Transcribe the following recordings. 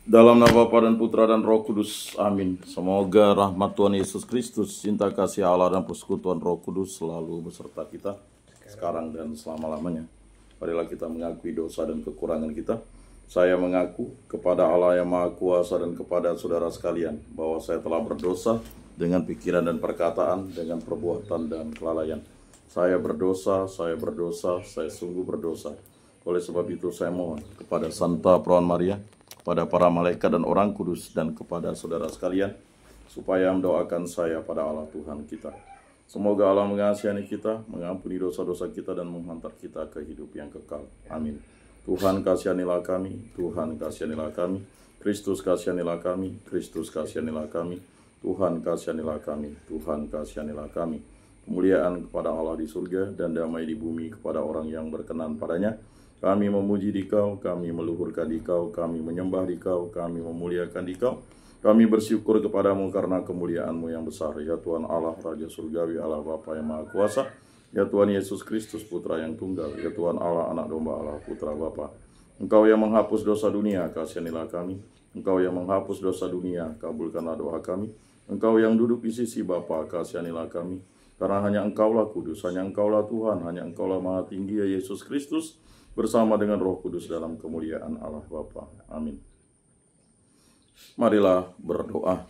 Dalam nama Bapa dan Putra dan Roh Kudus, amin. Semoga rahmat Tuhan Yesus Kristus, cinta kasih Allah dan persekutuan Roh Kudus selalu beserta kita, sekarang dan selama-lamanya. Marilah kita mengakui dosa dan kekurangan kita. Saya mengaku kepada Allah yang Maha Kuasa dan kepada saudara sekalian, bahwa saya telah berdosa dengan pikiran dan perkataan, dengan perbuatan dan kelalaian. Saya berdosa, saya sungguh berdosa. Oleh sebab itu saya mohon kepada Santa Perawan Maria, kepada para malaikat dan orang kudus, dan kepada saudara sekalian, supaya mendoakan saya pada Allah Tuhan kita. Semoga Allah mengasihani kita, mengampuni dosa-dosa kita, dan menghantar kita ke hidup yang kekal. Amin. Tuhan kasihanilah kami, Tuhan kasihanilah kami, Kristus kasihanilah kami, Kristus kasihanilah kami, Tuhan kasihanilah kami, Tuhan kasihanilah kami. Kemuliaan kepada Allah di surga dan damai di bumi kepada orang yang berkenan padanya. Kami memuji Dikau, kami meluhurkan Dikau, kami menyembah Dikau, kami memuliakan Dikau. Kami bersyukur kepadamu karena kemuliaan-Mu yang besar, ya Tuhan Allah, Raja Surgawi, Allah Bapa yang Maha Kuasa, ya Tuhan Yesus Kristus, Putra yang Tunggal, ya Tuhan Allah, Anak Domba Allah, Putra Bapa. Engkau yang menghapus dosa dunia, kasihanilah kami. Engkau yang menghapus dosa dunia, kabulkanlah doa kami. Engkau yang duduk di sisi Bapa, kasihanilah kami. Karena hanya Engkaulah kudus, hanya Engkaulah Tuhan, hanya Engkaulah Maha Tinggi, ya Yesus Kristus, bersama dengan Roh Kudus dalam kemuliaan Allah Bapa. Amin. Marilah berdoa.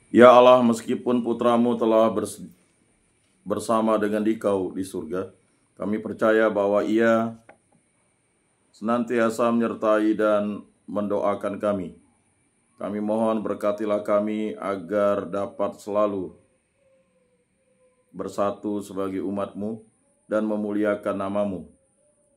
Ya Allah, meskipun putramu telah bersama dengan Dikau di surga, kami percaya bahwa Ia senantiasa menyertai dan mendoakan kami. Kami mohon berkatilah kami agar dapat selalu bersatu sebagai umat-Mu dan memuliakan nama-Mu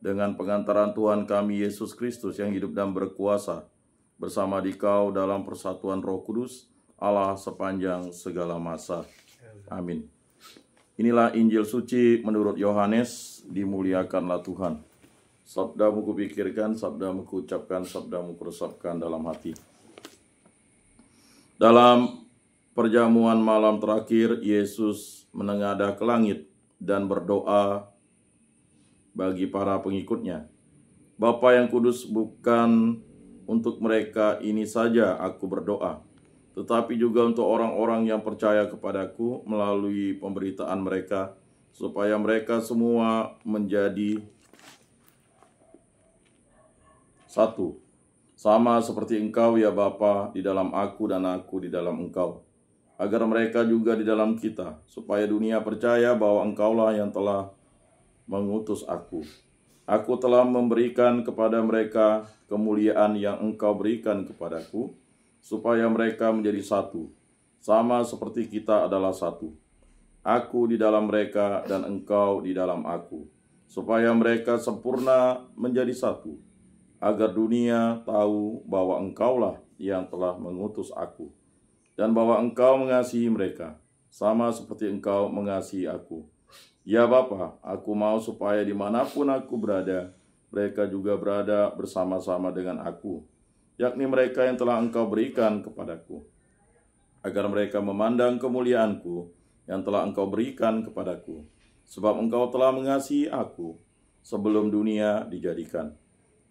dengan pengantaran Tuhan kami Yesus Kristus yang hidup dan berkuasa bersama Dikau dalam persatuan Roh Kudus Allah sepanjang segala masa. Amin. Inilah Injil suci menurut Yohanes. Dimuliakanlah Tuhan. Sabdamu kupikirkan, sabdamu kuucapkan, sabdamu kuresapkan dalam hati. Dalam perjamuan malam terakhir, Yesus menengadah ke langit dan berdoa bagi para pengikutnya. Bapa yang kudus, bukan untuk mereka ini saja aku berdoa, tetapi juga untuk orang-orang yang percaya kepadaku melalui pemberitaan mereka, supaya mereka semua menjadi satu, sama seperti Engkau ya Bapa di dalam aku dan aku di dalam Engkau, agar mereka juga di dalam kita, supaya dunia percaya bahwa Engkaulah yang telah mengutus aku. Aku telah memberikan kepada mereka kemuliaan yang Engkau berikan kepadaku, supaya mereka menjadi satu, sama seperti kita adalah satu. Aku di dalam mereka dan Engkau di dalam aku, supaya mereka sempurna menjadi satu, agar dunia tahu bahwa Engkaulah yang telah mengutus aku, dan bahwa Engkau mengasihi mereka, sama seperti Engkau mengasihi aku. Ya Bapa, aku mau supaya dimanapun aku berada, mereka juga berada bersama-sama dengan aku, yakni mereka yang telah Engkau berikan kepadaku, agar mereka memandang kemuliaanku yang telah Engkau berikan kepadaku, sebab Engkau telah mengasihi aku sebelum dunia dijadikan.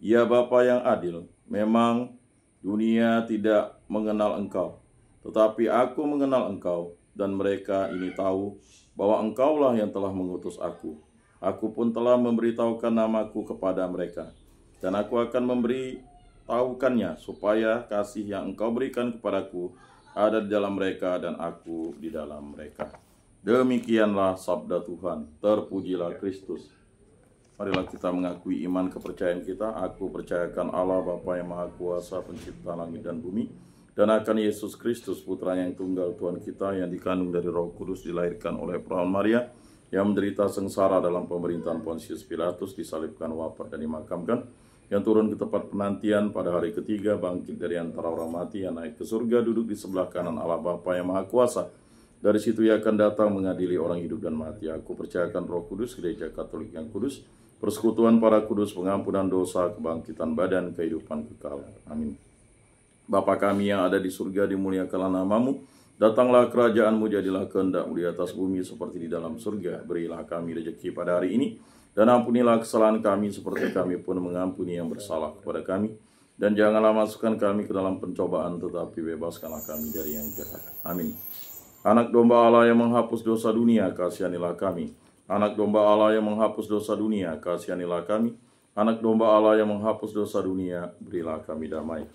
Ya Bapa yang adil, memang dunia tidak mengenal Engkau, tetapi aku mengenal Engkau, dan mereka ini tahu bahwa Engkaulah yang telah mengutus aku. Aku pun telah memberitahukan namaku kepada mereka, dan aku akan memberitahukannya, supaya kasih yang Engkau berikan kepadaku ada di dalam mereka dan aku di dalam mereka. Demikianlah sabda Tuhan. Terpujilah Kristus. Marilah kita mengakui iman kepercayaan kita. Aku percayakan Allah Bapa yang Maha Kuasa, pencipta langit dan bumi, dan akan Yesus Kristus, Putra yang Tunggal Tuhan kita, yang dikandung dari Roh Kudus, dilahirkan oleh Perawan Maria, yang menderita sengsara dalam pemerintahan Pontius Pilatus, disalibkan, wafat dan dimakamkan, yang turun ke tempat penantian pada hari ketiga, bangkit dari antara orang mati, yang naik ke surga, duduk di sebelah kanan Allah Bapa yang Maha Kuasa. Dari situ Ia akan datang mengadili orang hidup dan mati. Aku percayakan Roh Kudus, Gereja Katolik yang kudus, persekutuan para kudus, pengampunan dosa, kebangkitan badan, kehidupan kekal. Amin. Bapa kami yang ada di surga, dimuliakanlah namamu, Datanglah kerajaan-Mu, jadilah kehendak-Mu di atas bumi seperti di dalam surga. Berilah kami rezeki pada hari ini, dan ampunilah kesalahan kami seperti kami pun mengampuni yang bersalah kepada kami. Dan janganlah masukkan kami ke dalam pencobaan, tetapi bebaskanlah kami dari yang jahat. Amin. Anak domba Allah yang menghapus dosa dunia, kasihanilah kami. Anak domba Allah yang menghapus dosa dunia, kasihanilah kami. Anak domba Allah yang menghapus dosa dunia, berilah kami damai.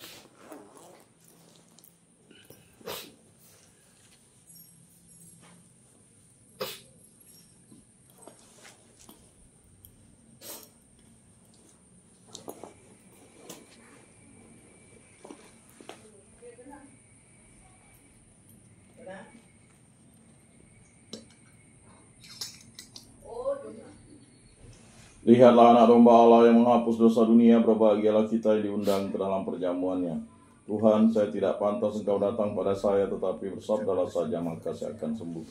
Lihatlah anak domba Allah yang menghapus dosa dunia, berbahagialah kita yang diundang ke dalam perjamuannya. Tuhan, saya tidak pantas Engkau datang pada saya, tetapi bersabdalah saja, maka saya akan sembuh.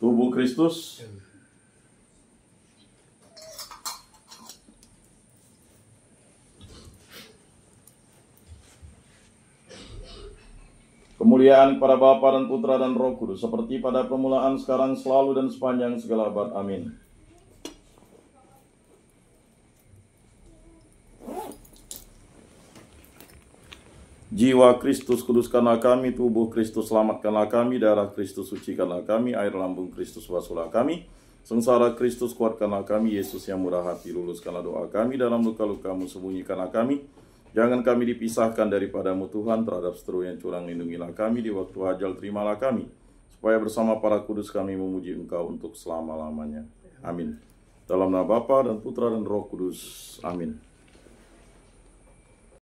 Tubuh Kristus. Kemuliaan kepada Bapa dan Putra dan Roh Kudus, seperti pada permulaan, sekarang, selalu, dan sepanjang segala abad. Amin. Jiwa Kristus, kuduskanlah kami. Tubuh Kristus, selamatkanlah kami. Darah Kristus, sucikanlah kami. Air lambung Kristus, basuhlah kami. Sengsara Kristus, kuatkanlah kami. Yesus yang murah hati, luluskanlah doa kami. Dalam luka-luka-Mu, sembunyikanlah kami. Jangan kami dipisahkan daripada-Mu Tuhan. Terhadap seteru yang curang, lindungilah kami. Di waktu ajal, terimalah kami, supaya bersama para kudus kami memuji Engkau untuk selama-lamanya. Amin. Dalam nama Bapa dan Putra dan Roh Kudus. Amin.